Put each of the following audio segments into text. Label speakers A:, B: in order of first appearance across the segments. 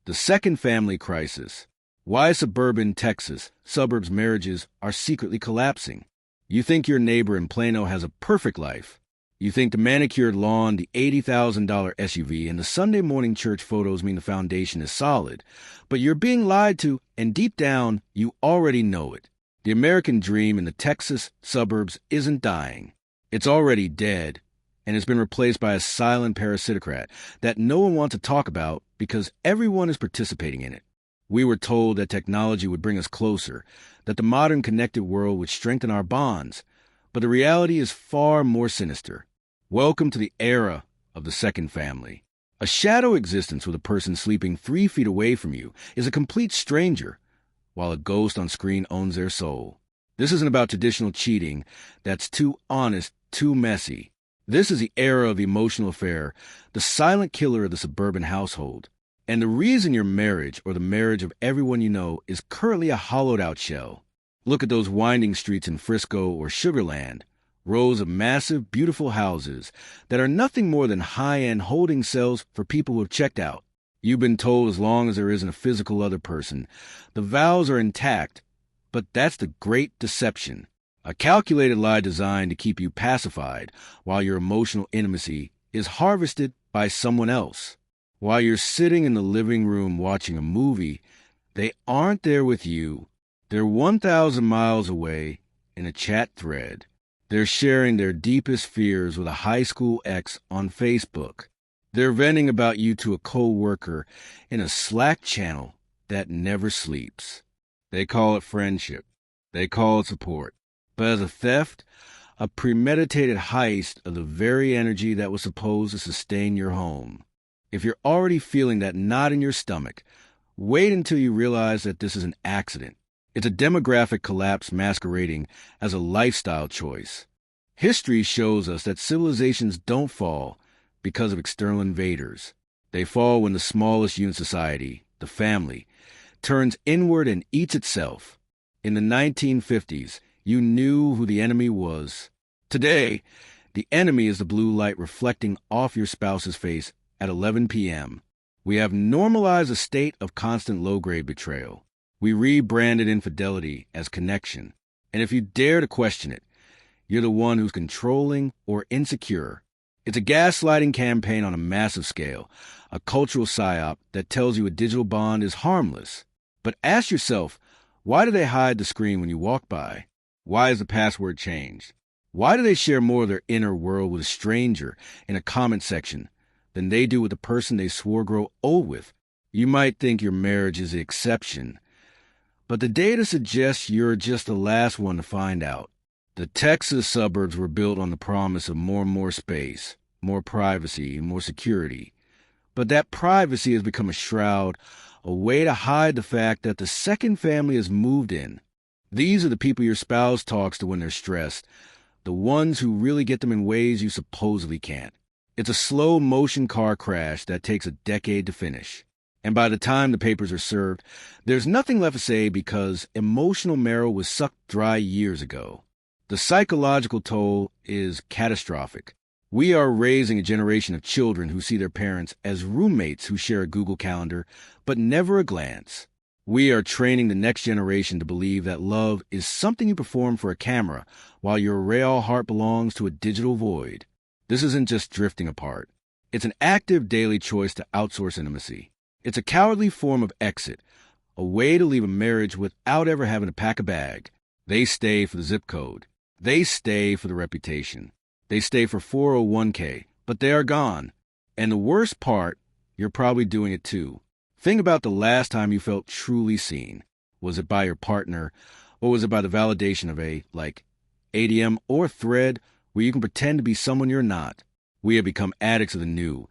A: The second family crisis. Why suburban Texas suburbs marriages are secretly collapsing. You think your neighbor in Plano has a perfect life. You think the manicured lawn, the $80,000 SUV, and the Sunday morning church photos mean the foundation is solid. But you're being lied to, and deep down, you already know it. The American dream in the Texas suburbs isn't dying. It's already dead, and it's been replaced by a silent parasitocrat that no one wants to talk about because everyone is participating in it. We were told that technology would bring us closer, that the modern connected world would strengthen our bonds, but the reality is far more sinister. Welcome to the era of the second family. A shadow existence with a person sleeping 3 feet away from you is a complete stranger, while a ghost on screen owns their soul. This isn't about traditional cheating that's too honest, too messy. This is the era of the emotional affair, the silent killer of the suburban household. And the reason your marriage, or the marriage of everyone you know, is currently a hollowed-out shell. Look at those winding streets in Frisco or Sugarland, rows of massive, beautiful houses that are nothing more than high-end holding cells for people who have checked out. You've been told as long as there isn't a physical other person, the vows are intact, but that's the great deception. A calculated lie designed to keep you pacified while your emotional intimacy is harvested by someone else. While you're sitting in the living room watching a movie, they aren't there with you. They're 1,000 miles away in a chat thread. They're sharing their deepest fears with a high school ex on Facebook. They're venting about you to a co-worker in a Slack channel that never sleeps. They call it friendship. They call it support. But as a theft, a premeditated heist of the very energy that was supposed to sustain your home. If you're already feeling that knot in your stomach, wait until you realize that this is an accident. It's a demographic collapse masquerading as a lifestyle choice. History shows us that civilizations don't fall because of external invaders. They fall when the smallest unit of society, the family, turns inward and eats itself. In the 1950s, you knew who the enemy was. Today, the enemy is the blue light reflecting off your spouse's face at 11 p.m. We have normalized a state of constant low-grade betrayal. We rebranded infidelity as connection. And if you dare to question it, you're the one who's controlling or insecure. It's a gaslighting campaign on a massive scale, a cultural psyop that tells you a digital bond is harmless. But ask yourself, why do they hide the screen when you walk by? Why is the password changed? Why do they share more of their inner world with a stranger in a comment section than they do with the person they swore grow old with? You might think your marriage is the exception, but the data suggests you're just the last one to find out. The Texas suburbs were built on the promise of more and more space, more privacy, more security. But that privacy has become a shroud, a way to hide the fact that the second family has moved in. These are the people your spouse talks to when they're stressed, the ones who really get them in ways you supposedly can't. It's a slow-motion car crash that takes a decade to finish. And by the time the papers are served, there's nothing left to say because emotional marrow was sucked dry years ago. The psychological toll is catastrophic. We are raising a generation of children who see their parents as roommates who share a Google Calendar, but never a glance. We are training the next generation to believe that love is something you perform for a camera, while your real heart belongs to a digital void. This isn't just drifting apart. It's an active daily choice to outsource intimacy. It's a cowardly form of exit, a way to leave a marriage without ever having to pack a bag. They stay for the zip code. They stay for the reputation. They stay for 401k, but they are gone. And the worst part, you're probably doing it too. Think about the last time you felt truly seen. Was it by your partner, or was it by the validation of a, ADM or thread where you can pretend to be someone you're not? We have become addicts of the new,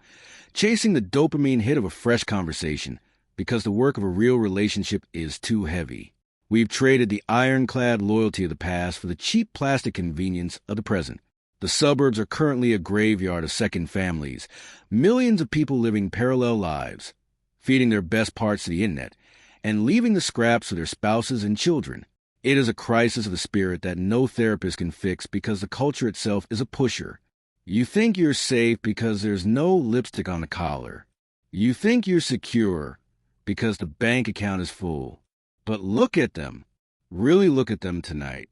A: chasing the dopamine hit of a fresh conversation because the work of a real relationship is too heavy. We've traded the ironclad loyalty of the past for the cheap plastic convenience of the present. The suburbs are currently a graveyard of second families, millions of people living parallel lives, feeding their best parts to the internet, and leaving the scraps for their spouses and children. It is a crisis of the spirit that no therapist can fix because the culture itself is a pusher. You think you're safe because there's no lipstick on the collar. You think you're secure because the bank account is full. But look at them. Really look at them tonight.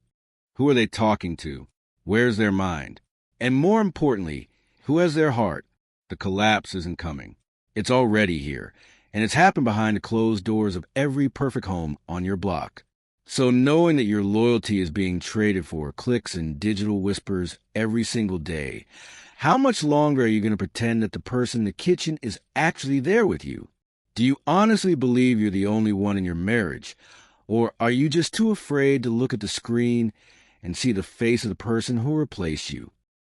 A: Who are they talking to? Where's their mind? And more importantly, who has their heart? The collapse isn't coming. It's already here, and it's happened behind the closed doors of every perfect home on your block. So knowing that your loyalty is being traded for clicks and digital whispers every single day, how much longer are you going to pretend that the person in the kitchen is actually there with you? Do you honestly believe you're the only one in your marriage? Or are you just too afraid to look at the screen and see the face of the person who replaced you?